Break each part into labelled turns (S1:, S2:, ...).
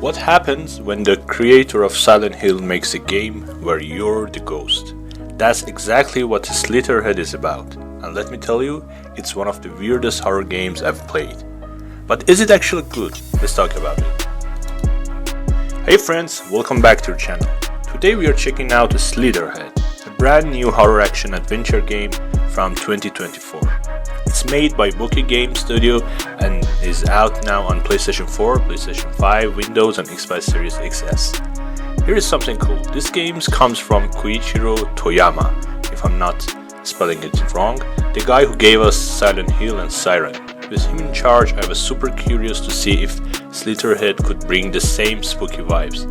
S1: What happens when the creator of Silent Hill makes a game where you're the ghost? That's exactly what Slitterhead is about, and let me tell you, it's one of the weirdest horror games I've played. But is it actually good? Let's talk about it. Hey friends, welcome back to our channel. Today we are checking out Slitterhead, a brand new horror action adventure game from 2024. It's made by Bokeh Game Studio and is out now on PlayStation 4, PlayStation 5, Windows and Xbox Series XS. Here is something cool. This game comes from Koichiro Toyama, if I'm not spelling it wrong, the guy who gave us Silent Hill and Siren. With him in charge, I was super curious to see if Slitterhead could bring the same spooky vibes.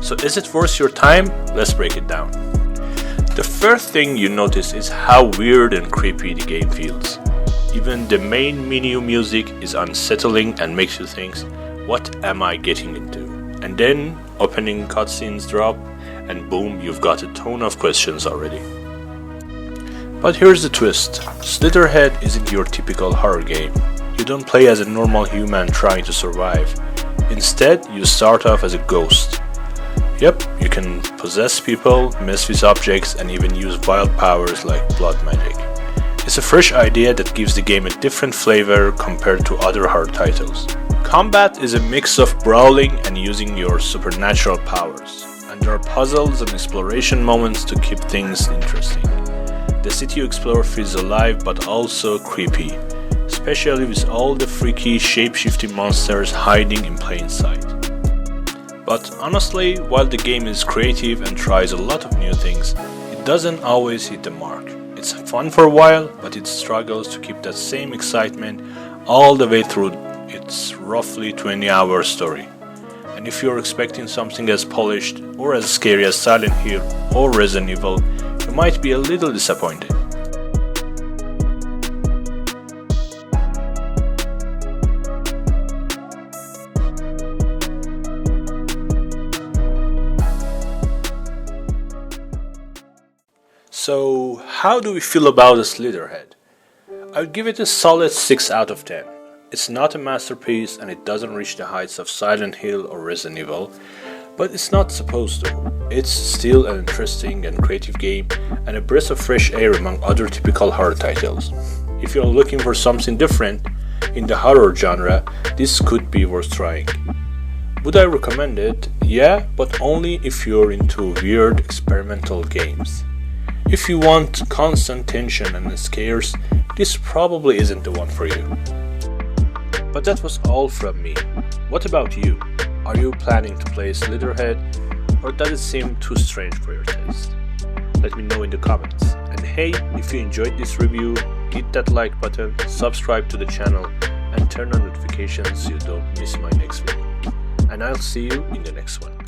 S1: So is it worth your time? Let's break it down. The first thing you notice is how weird and creepy the game feels. Even the main menu music is unsettling and makes you think, what am I getting into? And then opening cutscenes drop and boom, you've got a ton of questions already. But here's the twist. Slitterhead isn't your typical horror game. You don't play as a normal human trying to survive. Instead, you start off as a ghost. Yep, you can possess people, mess with objects and even use wild powers like blood magic. It's a fresh idea that gives the game a different flavor compared to other horror titles. Combat is a mix of brawling and using your supernatural powers, and there are puzzles and exploration moments to keep things interesting. The city you explore feels alive but also creepy, especially with all the freaky shape-shifting monsters hiding in plain sight. But honestly, while the game is creative and tries a lot of new things, it doesn't always hit the mark. It's fun for a while, but it struggles to keep that same excitement all the way through its roughly 20-hour story. And if you're expecting something as polished or as scary as Silent Hill or Resident Evil, you might be a little disappointed. So, how do we feel about Slitterhead? I'd give it a solid 6 out of 10. It's not a masterpiece and it doesn't reach the heights of Silent Hill or Resident Evil, but it's not supposed to. It's still an interesting and creative game and a breath of fresh air among other typical horror titles. If you're looking for something different in the horror genre, this could be worth trying. Would I recommend it? Yeah, but only if you're into weird experimental games. If you want constant tension and scares, this probably isn't the one for you. But that was all from me. What about you? Are you planning to play Slitterhead, or does it seem too strange for your taste? Let me know in the comments. And hey, if you enjoyed this review, hit that like button, subscribe to the channel, and turn on notifications so you don't miss my next video. And I'll see you in the next one.